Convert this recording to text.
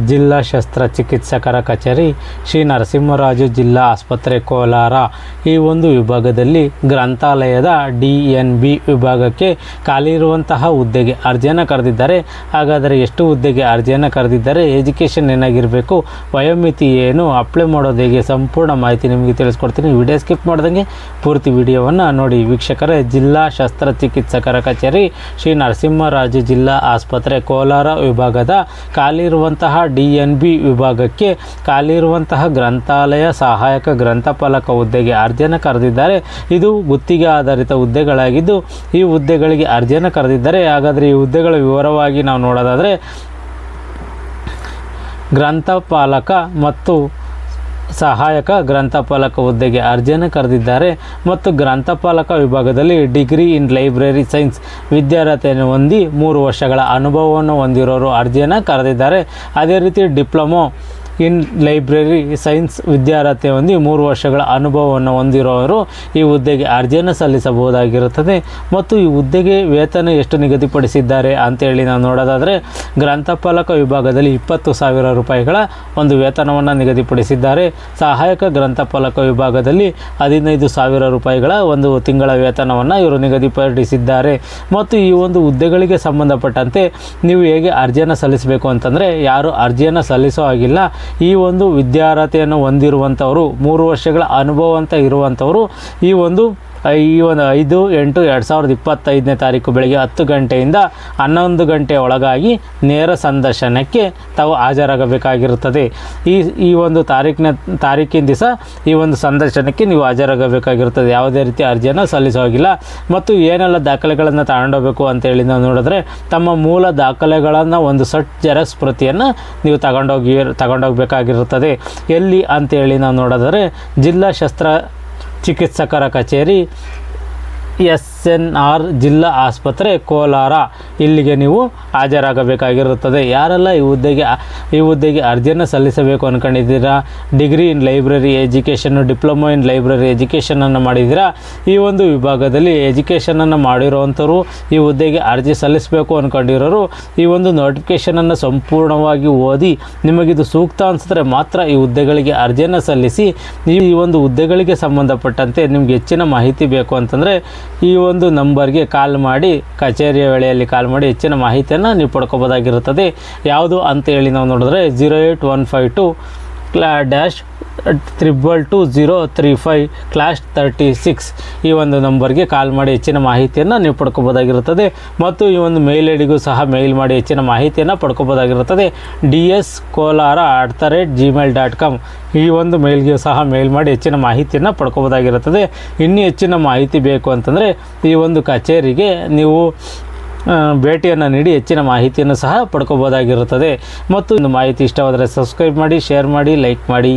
ಜಿಲ್ಲಾ ಶಸ್ತ್ರಚಿಕಿತ್ಸಕರ ಕಚೇರಿ ಶ್ರೀ ನರಸಿಂಹರಾಜು ಜಿಲ್ಲಾ ಆಸ್ಪತ್ರೆ ಕೋಲಾರ ಈ ಒಂದು ವಿಭಾಗದಲ್ಲಿ ಗ್ರಂಥಾಲಯದ DNB ವಿಭಾಗಕ್ಕೆ ಖಾಲಿ ಇರುವಂತಹ ಹುದ್ದೆಗೆ ಅರ್ಜಿಯನ್ನು ಕರೆದಿದ್ದಾರೆ. ಹಾಗಾದರೆ ಎಷ್ಟು ಹುದ್ದೆಗೆ ಅರ್ಜಿಯನ್ನು ಕರೆದಿದ್ದಾರೆ, ಎಜುಕೇಷನ್ ಏನಾಗಿರಬೇಕು, ವಯೋಮಿತಿ ಏನು, ಅಪ್ಲೈ ಮಾಡೋದು ಹೇಗೆ, ಸಂಪೂರ್ಣ ಮಾಹಿತಿ ನಿಮಗೆ ತಿಳಿಸ್ಕೊಡ್ತೀನಿ. ವಿಡಿಯೋ ಸ್ಕಿಪ್ ಮಾಡ್ದಂಗೆ ಪೂರ್ತಿ ವಿಡಿಯೋವನ್ನು ನೋಡಿ. ವೀಕ್ಷಕರೇ, ಜಿಲ್ಲಾ ಶಸ್ತ್ರಚಿಕಿತ್ಸಕರ ಕಚೇರಿ ಶ್ರೀ ನರಸಿಂಹರಾಜು ಜಿಲ್ಲಾ ಆಸ್ಪತ್ರೆ ಕೋಲಾರ ವಿಭಾಗದ ಖಾಲಿ ಇರುವಂತಹ DNB ವಿಭಾಗಕ್ಕೆ ಖಾಲಿ ಇರುವಂತಹ ಗ್ರಂಥಾಲಯ ಸಹಾಯಕ ಗ್ರಂಥಪಾಲಕ ಹುದ್ದೆಗೆ ಅರ್ಜಿಯನ್ನು ಕರೆದಿದ್ದಾರೆ. ಇದು ಗುತ್ತಿಗೆ ಆಧಾರಿತ ಹುದ್ದೆಗಳಾಗಿದ್ದು ಈ ಹುದ್ದೆಗಳಿಗೆ ಅರ್ಜಿಯನ್ನು ಕರೆದಿದ್ದಾರೆ. ಹಾಗಾದರೆ ಈ ಹುದ್ದೆಗಳ ವಿವರವಾಗಿ ನಾವು ನೋಡೋದಾದರೆ, ಗ್ರಂಥಪಾಲಕ ಮತ್ತು ಸಹಾಯಕ ಗ್ರಂಥಪಾಲಕ ಹುದ್ದೆಗೆ ಅರ್ಜಿಯನ್ನು ಕರೆದಿದ್ದಾರೆ ಮತ್ತು ಗ್ರಂಥಪಾಲಕ ವಿಭಾಗದಲ್ಲಿ ಡಿಗ್ರಿ ಇನ್ ಲೈಬ್ರರಿ ಸೈನ್ಸ್ ವಿದ್ಯಾರ್ಹತೆಯನ್ನು ಹೊಂದಿ 3 ವರ್ಷಗಳ ಅನುಭವವನ್ನು ಹೊಂದಿರೋರು ಅರ್ಜಿಯನ್ನು ಕರೆದಿದ್ದಾರೆ. ಅದೇ ರೀತಿ ಡಿಪ್ಲೊಮೊ ಇನ್ ಲೈಬ್ರರಿ ಸೈನ್ಸ್ ವಿದ್ಯಾರ್ಹತೆ ಹೊಂದಿ 3 ವರ್ಷಗಳ ಅನುಭವವನ್ನು ಹೊಂದಿರೋರು ಈ ಹುದ್ದೆಗೆ ಅರ್ಜಿಯನ್ನು ಸಲ್ಲಿಸಬಹುದಾಗಿರುತ್ತದೆ. ಮತ್ತು ಈ ಹುದ್ದೆಗೆ ವೇತನ ಎಷ್ಟು ನಿಗದಿಪಡಿಸಿದ್ದಾರೆ ಅಂತೇಳಿ ನಾವು ನೋಡೋದಾದರೆ, ಗ್ರಂಥಪಾಲಕ ವಿಭಾಗದಲ್ಲಿ 20,000 ರೂಪಾಯಿಗಳ ಒಂದು ವೇತನವನ್ನು ನಿಗದಿಪಡಿಸಿದ್ದಾರೆ. ಸಹಾಯಕ ಗ್ರಂಥಪಾಲಕ ವಿಭಾಗದಲ್ಲಿ 15,000 ರೂಪಾಯಿಗಳ ಒಂದು ತಿಂಗಳ ವೇತನವನ್ನು ಇವರು ನಿಗದಿಪಡಿಸಿದ್ದಾರೆ. ಮತ್ತು ಈ ಒಂದು ಹುದ್ದೆಗಳಿಗೆ ಸಂಬಂಧಪಟ್ಟಂತೆ ನೀವು ಹೇಗೆ ಅರ್ಜಿಯನ್ನು ಸಲ್ಲಿಸಬೇಕು ಅಂತಂದರೆ, ಯಾರು ಅರ್ಜಿಯನ್ನು ಸಲ್ಲಿಸೋ ಹಾಗಿಲ್ಲ. ಈ ಒಂದು ವಿದ್ಯಾರ್ಹತೆಯನ್ನು ಹೊಂದಿರುವಂಥವರು, 3 ವರ್ಷಗಳ ಅನುಭವ ಅಂತ ಇರುವಂಥವರು ಈ ಒಂದು 5/8/2025 ತಾರೀಕು ಬೆಳಗ್ಗೆ 10 ಗಂಟೆಯಿಂದ 11 ಗಂಟೆ ಒಳಗಾಗಿ ನೇರ ಸಂದರ್ಶನಕ್ಕೆ ತಾವು ಹಾಜರಾಗಬೇಕಾಗಿರುತ್ತದೆ. ಈ ಒಂದು ತಾರೀಕಿನ ದಿವಸ ಈ ಒಂದು ಸಂದರ್ಶನಕ್ಕೆ ನೀವು ಹಾಜರಾಗಬೇಕಾಗಿರುತ್ತದೆ. ಯಾವುದೇ ರೀತಿ ಅರ್ಜಿಯನ್ನು ಸಲ್ಲಿಸೋ ಹಾಗಿಲ್ಲ. ಮತ್ತು ಏನೆಲ್ಲ ದಾಖಲೆಗಳನ್ನು ತಗೊಂಡೋಗಬೇಕು ಅಂತೇಳಿ ನಾವು ನೋಡಿದ್ರೆ, ತಮ್ಮ ಮೂಲ ದಾಖಲೆಗಳನ್ನು ಒಂದು ಸೆಟ್ ಜೆರಾಕ್ಸ್ ಪ್ರತಿಯನ್ನು ನೀವು ತಗೊಂಡೋಗಬೇಕಾಗಿರುತ್ತದೆ. ಎಲ್ಲಿ ಅಂತೇಳಿ ನಾವು ನೋಡಿದರೆ, ಜಿಲ್ಲಾ ಚಿಕಿತ್ಸಕರ ಕಚೇರಿ SNR ಜಿಲ್ಲಾ ಆಸ್ಪತ್ರೆ ಕೋಲಾರ, ಇಲ್ಲಿಗೆ ನೀವು ಹಾಜರಾಗಬೇಕಾಗಿರುತ್ತದೆ. ಯಾರೆಲ್ಲ ಈ ಹುದ್ದೆಗೆ ಅರ್ಜಿಯನ್ನು ಸಲ್ಲಿಸಬೇಕು ಅಂದ್ಕೊಂಡಿದ್ದೀರಾ, ಡಿಗ್ರಿ ಇನ್ ಲೈಬ್ರರಿ ಎಜುಕೇಷನ್ನು, ಡಿಪ್ಲೊಮೊ ಇನ್ ಲೈಬ್ರರಿ ಎಜುಕೇಷನನ್ನು ಮಾಡಿದ್ದೀರಾ, ಈ ಒಂದು ವಿಭಾಗದಲ್ಲಿ ಎಜುಕೇಷನನ್ನು ಮಾಡಿರೋವಂಥವ್ರು ಈ ಹುದ್ದೆಗೆ ಅರ್ಜಿ ಸಲ್ಲಿಸಬೇಕು ಅಂದ್ಕೊಂಡಿರೋರು ಈ ಒಂದು ನೋಟಿಫಿಕೇಷನನ್ನು ಸಂಪೂರ್ಣವಾಗಿ ಓದಿ ನಿಮಗಿದು ಸೂಕ್ತ ಅನಿಸಿದ್ರೆ ಮಾತ್ರ ಈ ಹುದ್ದೆಗಳಿಗೆ ಅರ್ಜಿಯನ್ನು ಸಲ್ಲಿಸಿ. ಈ ಒಂದು ಹುದ್ದೆಗಳಿಗೆ ಸಂಬಂಧಪಟ್ಟಂತೆ ನಿಮ್ಗೆ ಹೆಚ್ಚಿನ ಮಾಹಿತಿ ಬೇಕು ಅಂತಂದರೆ ಈ ಒಂದು ನಂಬರ್ಗೆ ಕಾಲ್ ಮಾಡಿ, ಕಚೇರಿಯ ವೇಳೆಯಲ್ಲಿ ಕಾಲ್ ಮಾಡಿ ಹೆಚ್ಚಿನ ಮಾಹಿತಿಯನ್ನು ನೀವು ಪಡ್ಕೋಬೋದಾಗಿರುತ್ತದೆ. ಯಾವುದು ಅಂತೇಳಿ ನಾವು ನೋಡಿದ್ರೆ 08152-22035/36 ಈ ಒಂದು ನಂಬರ್ಗೆ ಕಾಲ್ ಮಾಡಿ ಹೆಚ್ಚಿನ ಮಾಹಿತಿಯನ್ನು ನೀವು ಪಡ್ಕೋಬೋದಾಗಿರುತ್ತದೆ. ಮತ್ತು ಈ ಒಂದು ಮೇಲ್ ಐಡಿಗೂ ಸಹ ಮೇಲ್ ಮಾಡಿ ಹೆಚ್ಚಿನ ಮಾಹಿತಿಯನ್ನು ಪಡ್ಕೋಬೋದಾಗಿರುತ್ತದೆ. ds.kolara@gmail.com ಈ ಒಂದು ಮೇಲ್ಗೆ ಸಹ ಮೇಲ್ ಮಾಡಿ ಹೆಚ್ಚಿನ ಮಾಹಿತಿಯನ್ನು ಪಡ್ಕೋಬೋದಾಗಿರುತ್ತದೆ. ಇನ್ನೂ ಹೆಚ್ಚಿನ ಮಾಹಿತಿ ಬೇಕು ಅಂತಂದರೆ ಈ ಒಂದು ಕಚೇರಿಗೆ ನೀವು ಭೇಟಿಯನ್ನು ನೀಡಿ ಹೆಚ್ಚಿನ ಮಾಹಿತಿಯನ್ನು ಸಹ ಪಡ್ಕೋಬೋದಾಗಿರುತ್ತದೆ. ಮತ್ತು ಒಂದು ಮಾಹಿತಿ ಇಷ್ಟವಾದರೆ ಸಬ್ಸ್ಕ್ರೈಬ್ ಮಾಡಿ, ಶೇರ್ ಮಾಡಿ, ಲೈಕ್ ಮಾಡಿ.